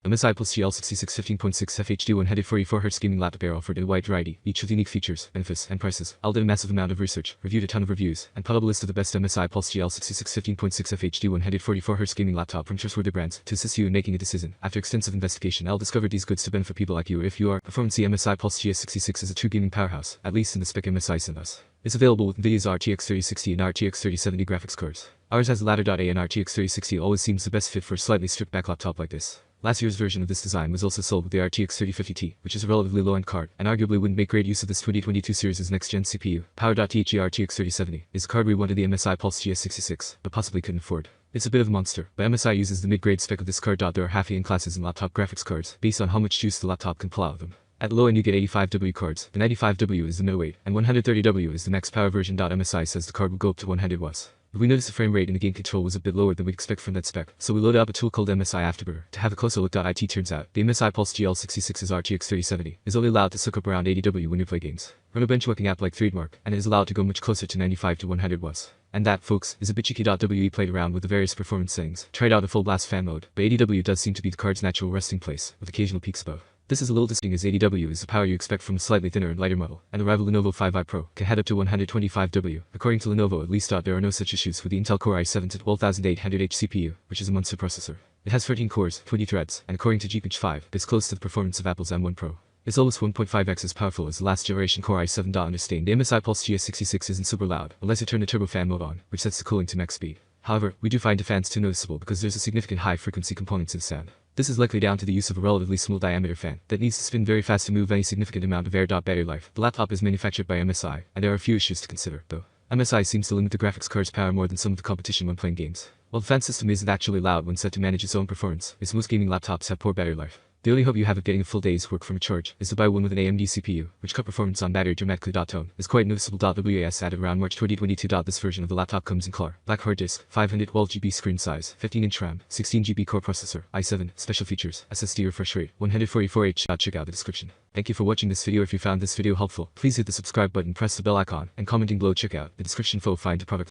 MSI Plus GL66 15.6 FHD 144Hz gaming laptop are offered in a wide variety, each with unique features, benefits, and prices. I'll did a massive amount of research, reviewed a ton of reviews, and put up a list of the best MSI Plus GL66 15.6 FHD 144Hz gaming laptop from trustworthy brands to assist you in making a decision. After extensive investigation, I'll discover these goods to benefit people like you. If you are performance, MSI Plus GS66 is a true gaming powerhouse, at least in the spec MSI sent us. It's available with NVIDIA's RTX 3060 and RTX 3070 graphics cards. Ours has the ladder.A and RTX 3060 always seems the best fit for a slightly stripped back laptop like this. Last year's version of this design was also sold with the RTX 3050 Ti, which is a relatively low-end card, and arguably wouldn't make great use of this 2022 series' next-gen CPU. Power.THE RTX 3070 is a card we wanted the MSI Pulse GS66, but possibly couldn't afford. It's a bit of a monster, but MSI uses the mid-grade spec of this card. There are half-end classes in laptop graphics cards, based on how much juice the laptop can pull out of them. At low end you get 85W cards, the 95W is the middleweight, and 130W is the max power version. MSI says the card will go up to 100W. But we noticed the frame rate in the game control was a bit lower than we'd expect from that spec, so we loaded up a tool called MSI Afterburner to have a closer look. It turns out, the MSI Pulse GL66's RTX 3070 is only allowed to suck up around 80W when you play games. Run a benchmarking app like Trademark, and it is allowed to go much closer to 95 to 100W. And that, folks, is a bit cheeky. We played around with the various performance settings, tried out a full blast fan mode, but 80W does seem to be the card's natural resting place, with occasional peaks above. This is a little distinct as 80W is the power you expect from a slightly thinner and lighter model, and the rival Lenovo 5i Pro can head up to 125W. According to Lenovo at least, there are no such issues with the Intel Core i7-12800H CPU, which is a monster processor. It has 13 cores, 20 threads, and according to Geekbench 5, is close to the performance of Apple's M1 Pro. It's almost 1.5x as powerful as the last generation Core i7. Understand, the MSI Pulse GS66 isn't super loud, unless you turn the turbofan mode on, which sets the cooling to max speed. However, we do find the fans too noticeable because there's a significant high-frequency component to the sound. This is likely down to the use of a relatively small diameter fan that needs to spin very fast to move any significant amount of air. Battery life. The laptop is manufactured by MSI, and there are a few issues to consider, though. MSI seems to limit the graphics card's power more than some of the competition when playing games. While the fan system isn't actually loud when set to manage its own performance, as most gaming laptops have poor battery life. The only hope you have of getting a full day's work from a charge is to buy one with an AMD CPU, which cut performance on battery dramatically. Tone is quite noticeable. WAS added around March 2022. This version of the laptop comes in color, black hard disk, 512GB screen size, 15-inch RAM, 16GB core processor, i7, special features, SSD refresh rate, 144Hz. Check out the description. Thank you for watching this video. If you found this video helpful, please hit the subscribe button, press the bell icon, and commenting below. Check out the description for find the product.